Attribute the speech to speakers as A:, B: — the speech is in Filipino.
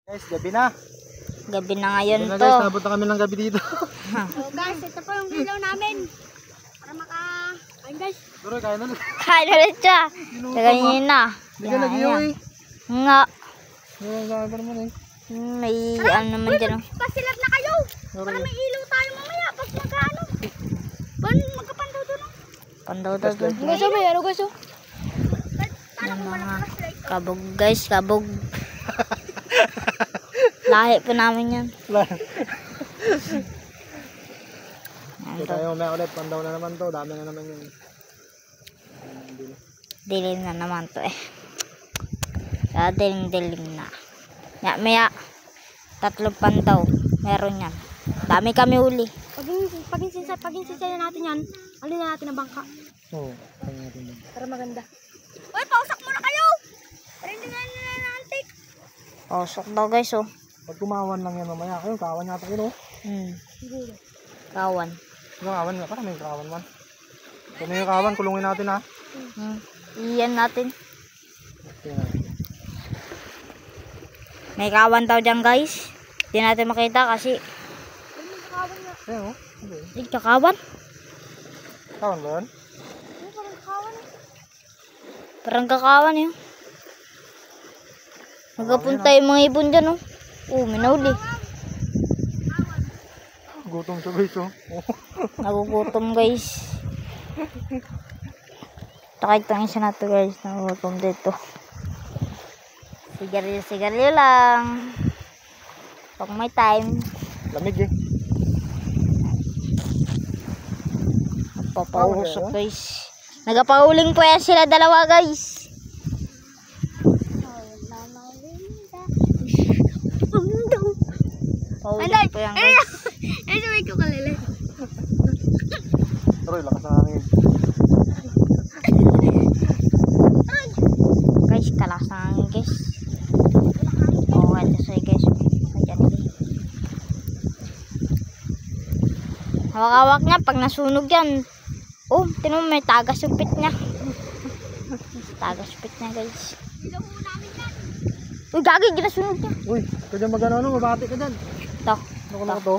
A: Guys, gabi na.
B: Gabi na ngayon
A: gabi na,
B: to.
A: Guys, nabot na kami ng gabi dito.
C: So guys, ito po yung ilaw namin. Para ayun guys.
A: Pero kaya na.
B: Kain ulit siya. Ganyan na.
A: Hindi ka nag-iyo eh.
B: Nga.
A: Kaya pa naman eh.
B: May ano naman dyan.
C: Pasilat na kayo. Para may ilaw tayo mamaya. Pag magkano. Magkapandaw doon.
B: Pandaw daw doon.
C: Guys, may ano guys.
B: Yung mga kabog guys, kabog. Lahi po namin yan.
A: So tayo may ulit. Pandaw na naman to. Dami na naman yun.
B: Dilim na naman to eh. Kaya dilim na. Maya 3 pandaw. Meron yan. Dami kami uli.
C: Paging sinsay natin yan. Alin na natin ang bangka.
A: Oo. Kaya natin yun.
C: Para maganda. Uy, pausak muna kayo. Para hindi nga nila na-antik.
B: Pausok daw guys oh.
A: Pag kumawan lang yan mamaya. Ayun, kawan yata yun oh.
C: Siguro.
B: Kawan.
A: Kawan nga. Parang may kawan man. Kung may kawan, kulungin natin ha.
B: Iyan natin.
A: Tingnan natin.
B: May kawan daw dyan guys. Hindi natin makita kasi
A: Ayun oh.
B: hindi kakawan.
A: Kawan ba yun?
B: Parang kakawan yun. Magkapunta yung mga ibon dyan oh. May nauli.
A: Gutom siya guys oh.
B: Nagugutom guys. Takay itong isa na to guys. Nagugutom dito. Sigarilyo lang. Pag may time.
A: Lamig eh.
B: Papausok guys. Nagapauling po yan sila dalawa guys. Pauling po yan guys.
C: Eh, sabay ko kalili.
A: Pero lakas na hangin.
B: Guys, kalas na hangin guys. Oo, ito sa'yo guys. Ayan guys. Hawak-hawak niya pag nasunog yan. Oh, tinan mo may taga-supit niya. Taga-supit niya guys. Uy, gagi, ginasunog niya.
A: Uy, ka dyan magano, mabati ka dyan.
B: Ito.
A: Ano ko to?